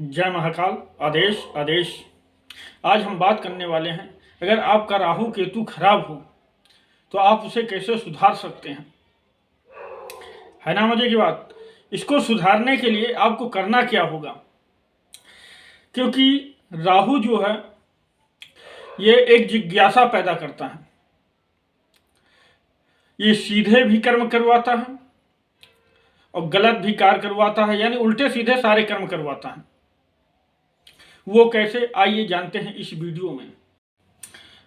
जय महाकाल। आदेश आदेश। आज हम बात करने वाले हैं, अगर आपका राहु केतु खराब हो तो आप उसे कैसे सुधार सकते हैं। है ना मजे की बात। इसको सुधारने के लिए आपको करना क्या होगा, क्योंकि राहु जो है ये एक जिज्ञासा पैदा करता है। ये सीधे भी कर्म करवाता है और गलत भी कार्य करवाता है, यानी उल्टे सीधे सारे कर्म करवाता है। वो कैसे, आइए जानते हैं इस वीडियो में।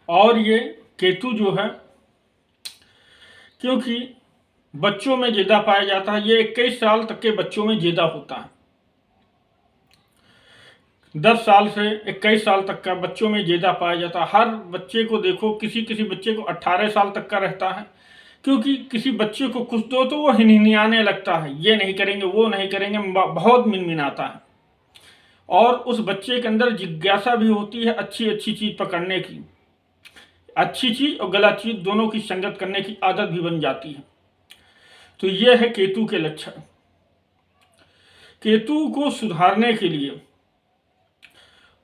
और ये केतु जो है, क्योंकि बच्चों में ज्यादा पाया जाता है, ये 21 साल तक के बच्चों में ज्यादा होता है। 10 साल से 21 साल तक का बच्चों में ज्यादा पाया जाता है। हर बच्चे को देखो, किसी किसी बच्चे को 18 साल तक का रहता है, क्योंकि किसी बच्चे को कुछ दो तो वो हिनहिनाने लगता है, ये नहीं करेंगे वो नहीं करेंगे, बहुत मिनमिनाता है। और उस बच्चे के अंदर जिज्ञासा भी होती है अच्छी अच्छी चीज पकड़ने की, अच्छी चीज और गलत चीज दोनों की संगत करने की आदत भी बन जाती है। तो यह है केतु के लक्षण। केतु को सुधारने के लिए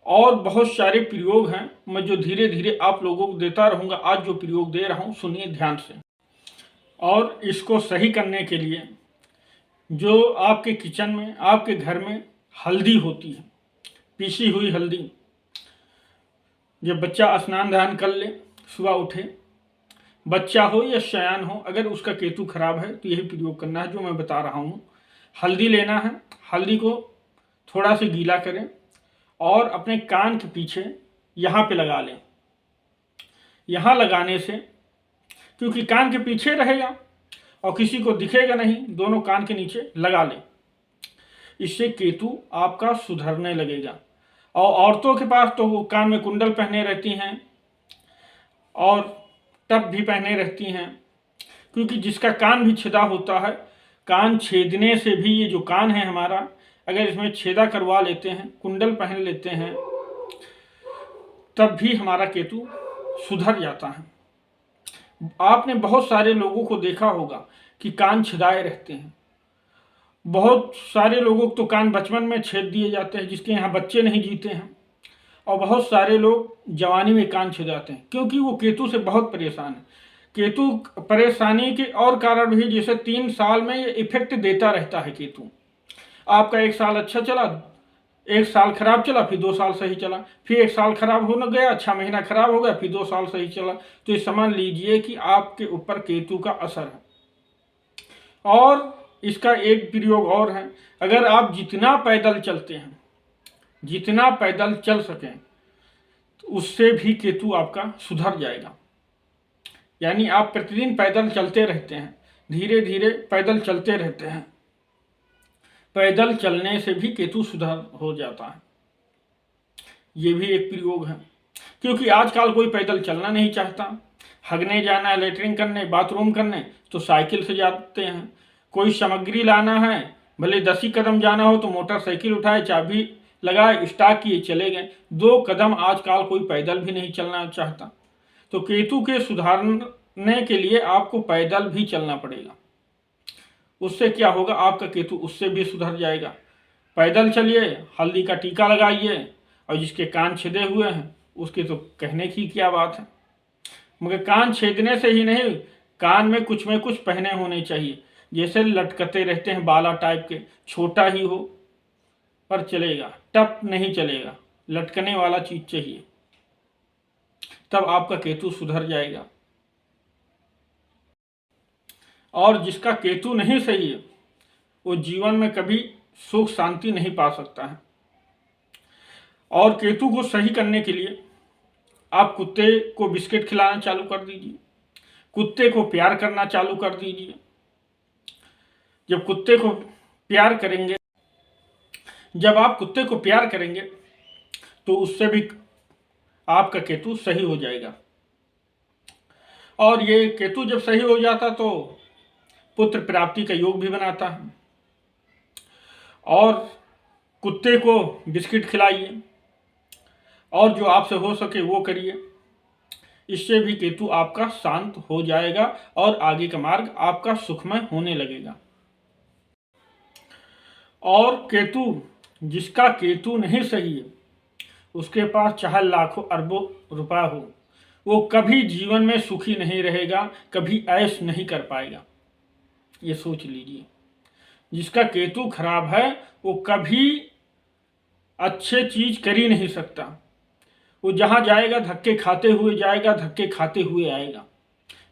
और बहुत सारे प्रयोग हैं, मैं जो धीरे धीरे आप लोगों को देता रहूंगा। आज जो प्रयोग दे रहा हूं सुनिए ध्यान से। और इसको सही करने के लिए जो आपके किचन में, आपके घर में हल्दी होती है, पीसी हुई हल्दी, जब बच्चा स्नान ध्यान कर ले, सुबह उठे, बच्चा हो या सयान हो, अगर उसका केतु खराब है तो यही प्रयोग करना है जो मैं बता रहा हूँ। हल्दी लेना है, हल्दी को थोड़ा सा गीला करें और अपने कान के पीछे यहाँ पे लगा लें। यहाँ लगाने से, क्योंकि कान के पीछे रहेगा और किसी को दिखेगा नहीं, दोनों कान के नीचे लगा लें। इससे केतु आपका सुधरने लगेगा। और औरतों के पास तो वो कान में कुंडल पहने रहती हैं और टप भी पहने रहती हैं, क्योंकि जिसका कान भी छेदा होता है, कान छेदने से भी, ये जो कान है हमारा, अगर इसमें छेदा करवा लेते हैं, कुंडल पहन लेते हैं, तब भी हमारा केतु सुधर जाता है। आपने बहुत सारे लोगों को देखा होगा कि कान छेदाए रहते हैं। बहुत सारे लोगों को तो कान बचपन में छेद दिए जाते हैं, जिसके यहाँ बच्चे नहीं जीते हैं। और बहुत सारे लोग जवानी में कान छेदाते हैं, क्योंकि वो केतु से बहुत परेशान है। केतु परेशानी के और कारण भी, जैसे 3 साल में ये इफेक्ट देता रहता है केतु। आपका 1 साल अच्छा चला, 1 साल खराब चला, फिर 2 साल सही चला, फिर 1 साल खराब होने गया, 6 महीना खराब हो गया, फिर 2 साल सही चला। तो ये समझ लीजिए कि आपके ऊपर केतु का असर है। और इसका एक प्रयोग और है, अगर आप जितना पैदल चलते हैं, जितना पैदल चल सकें, तो उससे भी केतु आपका सुधर जाएगा। यानी आप प्रतिदिन पैदल चलते रहते हैं, धीरे धीरे पैदल चलते रहते हैं, पैदल चलने से भी केतु सुधर हो जाता है। ये भी एक प्रयोग है, क्योंकि आजकल कोई पैदल चलना नहीं चाहता। हगने जाना है, लेटरिन करने, बाथरूम करने, तो साइकिल से जाते हैं। कोई सामग्री लाना है, भले 10 ही कदम जाना हो तो मोटरसाइकिल उठाए, चाबी लगाए, स्टार्ट किए, चले गए। 2 कदम आजकल कोई पैदल भी नहीं चलना चाहता। तो केतु के सुधारने के लिए आपको पैदल भी चलना पड़ेगा। उससे क्या होगा, आपका केतु उससे भी सुधर जाएगा। पैदल चलिए, हल्दी का टीका लगाइए, और जिसके कान छेदे हुए हैं उसके तो कहने की क्या बात है। मगर कान छेदने से ही नहीं, कान में कुछ पहने होने चाहिए, जैसे लटकते रहते हैं बाला टाइप के, छोटा ही हो पर चलेगा, टप नहीं चलेगा, लटकने वाला चीज चाहिए, तब आपका केतु सुधर जाएगा। और जिसका केतु नहीं सही है, वो जीवन में कभी सुख शांति नहीं पा सकता है। और केतु को सही करने के लिए आप कुत्ते को बिस्किट खिलाना चालू कर दीजिए, कुत्ते को प्यार करना चालू कर दीजिए। जब कुत्ते को प्यार करेंगे, जब आप कुत्ते को प्यार करेंगे तो उससे भी आपका केतु सही हो जाएगा। और ये केतु जब सही हो जाता तो पुत्र प्राप्ति का योग भी बनाता है। और कुत्ते को बिस्किट खिलाइए और जो आपसे हो सके वो करिए, इससे भी केतु आपका शांत हो जाएगा और आगे का मार्ग आपका सुखमय होने लगेगा। और केतु जिसका केतु नहीं सही है, उसके पास चाहे लाखों अरबों रुपया हो, वो कभी जीवन में सुखी नहीं रहेगा, कभी ऐश नहीं कर पाएगा। ये सोच लीजिए। जिसका केतु खराब है वो कभी अच्छे चीज कर ही नहीं सकता। वो जहां जाएगा धक्के खाते हुए जाएगा, धक्के खाते हुए आएगा।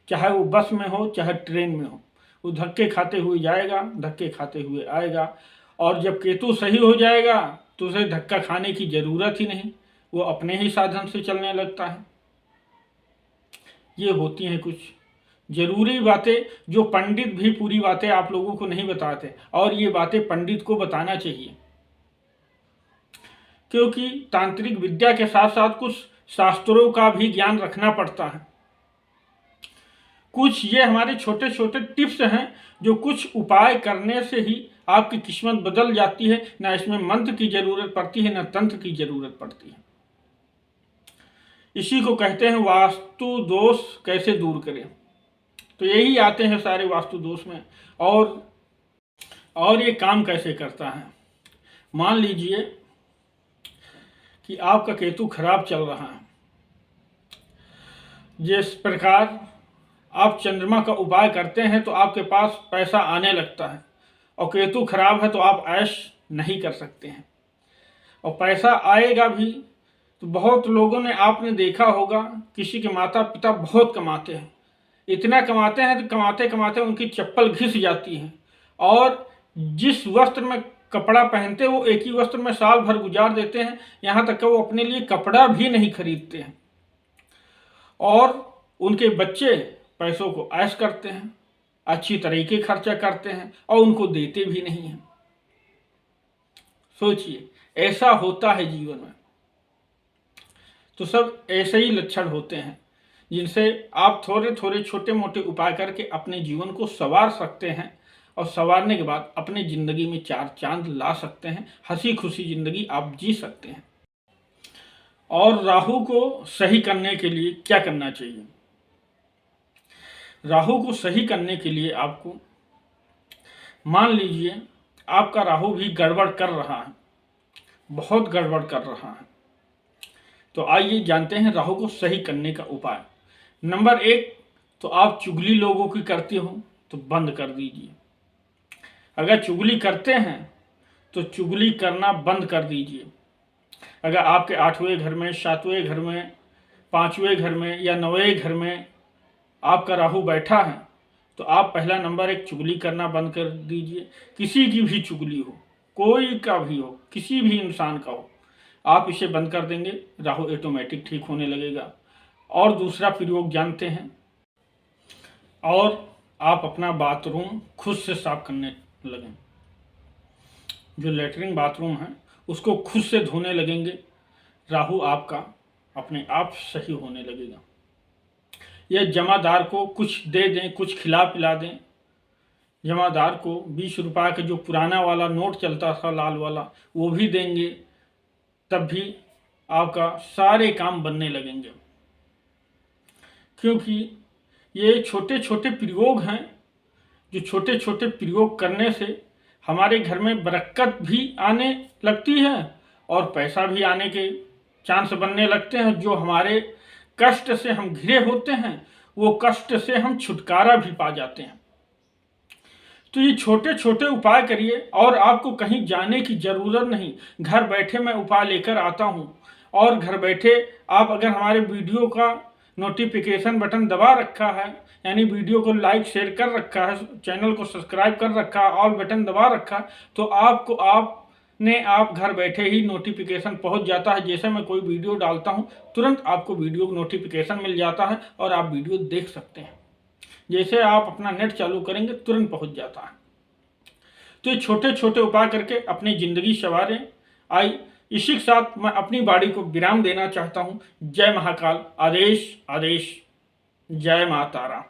चाहे वो बस में हो चाहे ट्रेन में हो, वो धक्के खाते हुए जाएगा, धक्के खाते हुए आएगा। और जब केतु सही हो जाएगा तो उसे धक्का खाने की जरूरत ही नहीं, वो अपने ही साधन से चलने लगता है। ये होती हैं कुछ जरूरी बातें जो पंडित भी पूरी बातें आप लोगों को नहीं बताते, और ये बातें पंडित को बताना चाहिए, क्योंकि तांत्रिक विद्या के साथ साथ कुछ शास्त्रों का भी ज्ञान रखना पड़ता है। कुछ ये हमारे छोटे छोटे टिप्स हैं जो कुछ उपाय करने से ही आपकी किस्मत बदल जाती है। ना इसमें मंत्र की जरूरत पड़ती है, ना तंत्र की जरूरत पड़ती है। इसी को कहते हैं वास्तु दोष कैसे दूर करें। तो यही आते हैं सारे वास्तु दोष में। और ये काम कैसे करता है। मान लीजिए कि आपका केतु खराब चल रहा है, जिस प्रकार आप चंद्रमा का उपाय करते हैं तो आपके पास पैसा आने लगता है, और केतु खराब है तो आप ऐश नहीं कर सकते हैं, और पैसा आएगा भी। तो बहुत लोगों ने आपने देखा होगा, किसी के माता पिता बहुत कमाते हैं, इतना कमाते हैं तो कमाते कमाते उनकी चप्पल घिस जाती है, और जिस वस्त्र में कपड़ा पहनते हैं वो एक ही वस्त्र में साल भर गुजार देते हैं, यहाँ तक कि वो अपने लिए कपड़ा भी नहीं खरीदते हैं, और उनके बच्चे पैसों को ऐश करते हैं, अच्छी तरीके खर्चा करते हैं, और उनको देते भी नहीं हैं। सोचिए, ऐसा होता है जीवन में। तो सब ऐसे ही लक्षण होते हैं जिनसे आप थोड़े थोड़े छोटे मोटे उपाय करके अपने जीवन को संवार सकते हैं, और संवारने के बाद अपनी जिंदगी में चार चांद ला सकते हैं, हंसी खुशी जिंदगी आप जी सकते हैं। और राहु को सही करने के लिए क्या करना चाहिए। राहु को सही करने के लिए आपको, मान लीजिए आपका राहु भी गड़बड़ कर रहा है, बहुत गड़बड़ कर रहा है, तो आइए जानते हैं राहु को सही करने का उपाय। नंबर 1, तो आप चुगली लोगों की करते हो तो बंद कर दीजिए। अगर चुगली करते हैं तो चुगली करना बंद कर दीजिए। अगर आपके 8वें घर में, 7वें घर में, 5वें घर में या 9वें घर में आपका राहु बैठा है तो आप पहला नंबर 1 चुगली करना बंद कर दीजिए। किसी की भी चुगली हो, कोई का भी हो, किसी भी इंसान का हो, आप इसे बंद कर देंगे, राहु ऑटोमेटिक ठीक होने लगेगा। और दूसरा प्रयोग जानते हैं, और आप अपना बाथरूम खुद से साफ करने लगें। जो लेटरिन बाथरूम है उसको खुद से धोने लगेंगे, राहु आपका अपने आप सही होने लगेगा। या जमादार को कुछ दे दें, कुछ खिला पिला दें। जमादार को 20 रुपये का जो पुराना वाला नोट चलता था लाल वाला, वो भी देंगे, तब भी आपका सारे काम बनने लगेंगे। क्योंकि ये छोटे छोटे प्रयोग हैं, जो छोटे छोटे प्रयोग करने से हमारे घर में बरकत भी आने लगती है और पैसा भी आने के चांस बनने लगते हैं। जो हमारे कष्ट से हम घिरे होते हैं वो कष्ट से हम छुटकारा भी पा जाते हैं। तो ये छोटे छोटे उपाय करिए, और आपको कहीं जाने की जरूरत नहीं। घर बैठे मैं उपाय लेकर आता हूँ, और घर बैठे आप अगर हमारे वीडियो का नोटिफिकेशन बटन दबा रखा है, यानी वीडियो को लाइक शेयर कर रखा है, चैनल को सब्सक्राइब कर रखा है, ऑल बटन दबा रखा है, तो आपको आप घर बैठे ही नोटिफिकेशन पहुंच जाता है। जैसे मैं कोई वीडियो डालता हूं तुरंत आपको वीडियो नोटिफिकेशन मिल जाता है और आप वीडियो देख सकते हैं। जैसे आप अपना नेट चालू करेंगे तुरंत पहुंच जाता है। तो ये छोटे छोटे उपाय करके अपनी जिंदगी संवारें। इसी के साथ मैं अपनी वाणी को विराम देना चाहता हूं। जय महाकाल। आदेश आदेश। जय मां तारा।